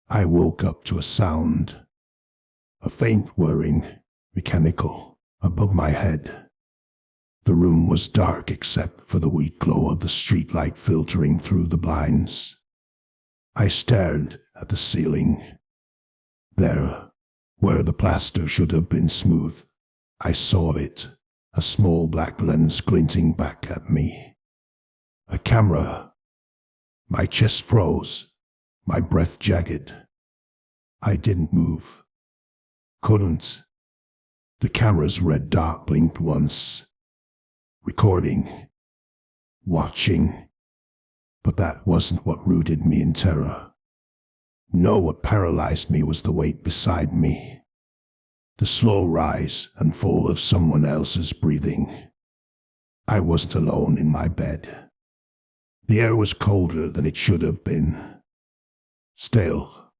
I woke up to a sound, a faint whirring, mechanical, above my head. The room was dark except for the weak glow of the streetlight filtering through the blinds. I stared at the ceiling. There, where the plaster should have been smooth, I saw it, a small black lens glinting back at me. A camera. My chest froze, my breath jagged. I didn't move. Couldn't. The camera's red dot blinked once. Recording. Watching. But that wasn't what rooted me in terror. No, what paralyzed me was the weight beside me. The slow rise and fall of someone else's breathing. I wasn't alone in my bed. The air was colder than it should have been. Stale.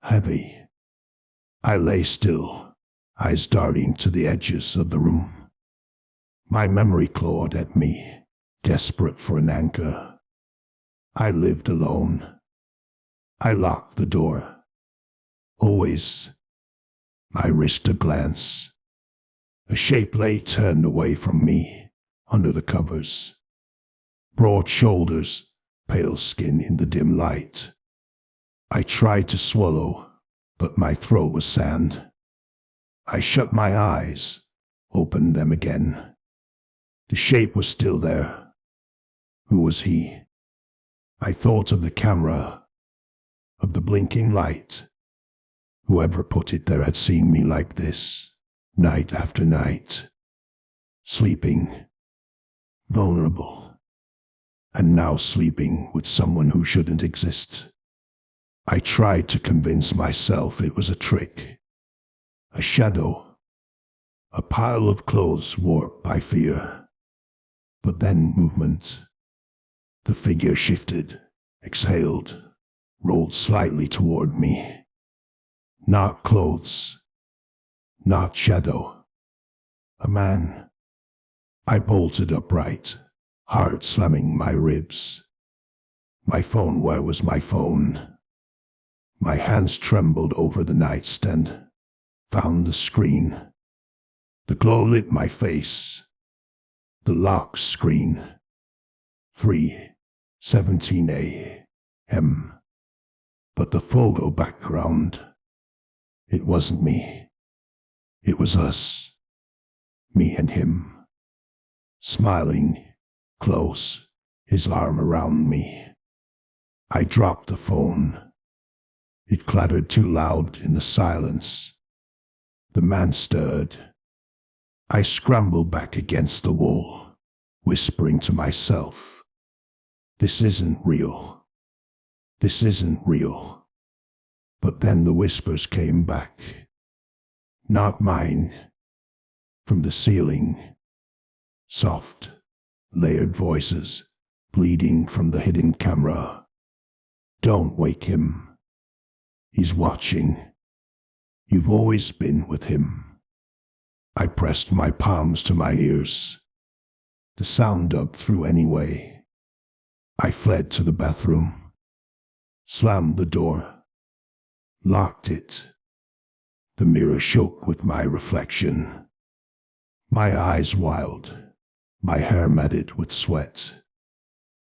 Heavy. I lay still, eyes darting to the edges of the room. My memory clawed at me, desperate for an anchor. I lived alone. I locked the door. Always. I risked a glance. A shape lay turned away from me, under the covers. Broad shoulders, pale skin in the dim light. I tried to swallow, but my throat was sand. I shut my eyes, opened them again. The shape was still there. Who was he? I thought of the camera, of the blinking light. Whoever put it there had seen me like this, night after night. Sleeping. Vulnerable. And now sleeping with someone who shouldn't exist. I tried to convince myself it was a trick. A shadow. A pile of clothes warped by fear. But then movement. The figure shifted, exhaled, rolled slightly toward me. Not clothes. Not shadow. A man. I bolted upright, heart slamming my ribs. My phone, where was my phone? My hands trembled over the nightstand, found the screen. The glow lit my face. The lock screen. 3:17 a.m. But the photo background. It wasn't me. It was us. Me and him. Smiling, close, his arm around me. I dropped the phone. It clattered too loud in the silence. The man stirred. I scrambled back against the wall, whispering to myself, "This isn't real. This isn't real." But then the whispers came back. Not mine. From the ceiling. Soft, layered voices, bleeding from the hidden camera. "Don't wake him. He's watching. You've always been with him." I pressed my palms to my ears. The sound dubbed through anyway. I fled to the bathroom. Slammed the door. Locked it. The mirror shook with my reflection. My eyes wild. My hair matted with sweat.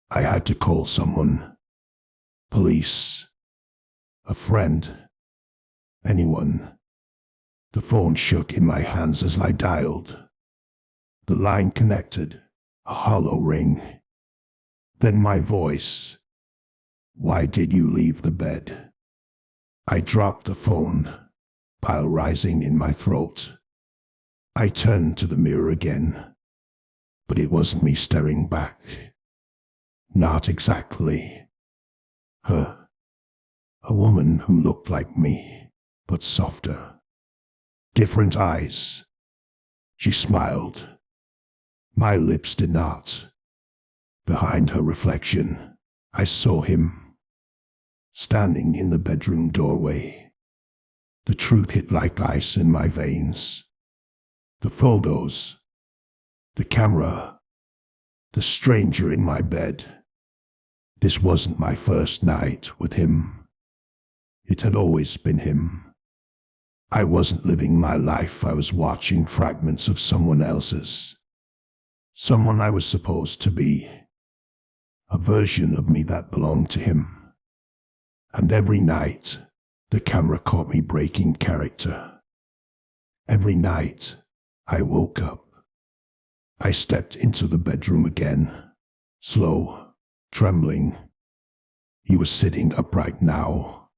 I had to call someone. Police. A friend. Anyone. The phone shook in my hands as I dialed. The line connected, a hollow ring. Then my voice. "Why did you leave the bed?" I dropped the phone, pile rising in my throat. I turned to the mirror again, but it wasn't me staring back. Not exactly. Her. A woman who looked like me, but softer. Different eyes. She smiled. My lips did not. Behind her reflection, I saw him. Standing in the bedroom doorway. The truth hit like ice in my veins. The photos. The camera. The stranger in my bed. This wasn't my first night with him. It had always been him. I wasn't living my life, I was watching fragments of someone else's. Someone I was supposed to be. A version of me that belonged to him. And every night, the camera caught me breaking character. Every night, I woke up. I stepped into the bedroom again, slow, trembling. He was sitting upright now,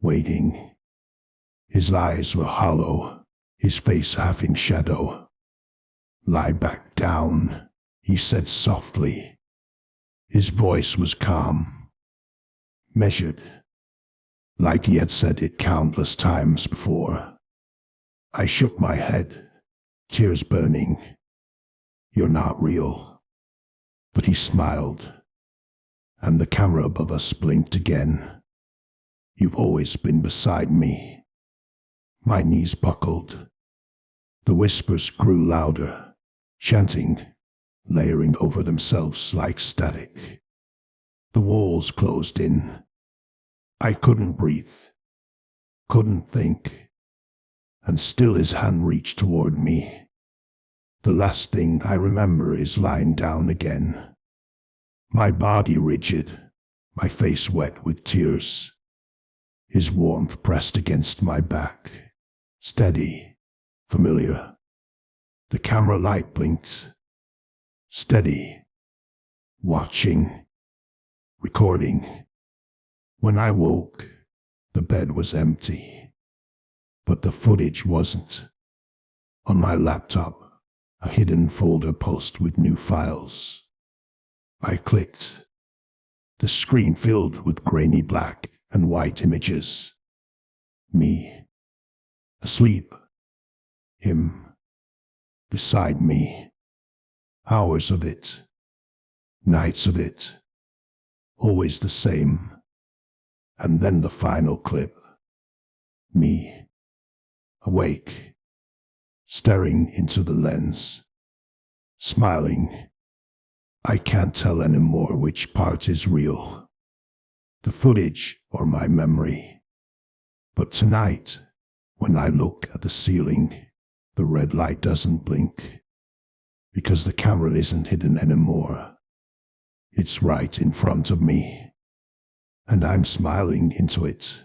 waiting. His eyes were hollow, his face half in shadow. "Lie back down," he said softly. His voice was calm, measured, like he had said it countless times before. I shook my head, tears burning. "You're not real." But he smiled, and the camera above us blinked again. "You've always been beside me." My knees buckled. The whispers grew louder, chanting, layering over themselves like static. The walls closed in. I couldn't breathe, couldn't think, and still his hand reached toward me. The last thing I remember is lying down again, my body rigid, my face wet with tears. His warmth pressed against my back, steady, familiar. The camera light blinked, steady, watching, recording. When I woke, the bed was empty, but the footage wasn't. On my laptop, a hidden folder pulsed with new files. I clicked. The screen filled with grainy black and white images. Me, asleep. Him, beside me. Hours of it. Nights of it. Always the same. And then the final clip. Me, awake, staring into the lens, smiling. I can't tell anymore which part is real, the footage or my memory. But tonight, when I look at the ceiling, the red light doesn't blink, because the camera isn't hidden anymore. It's right in front of me, and I'm smiling into it.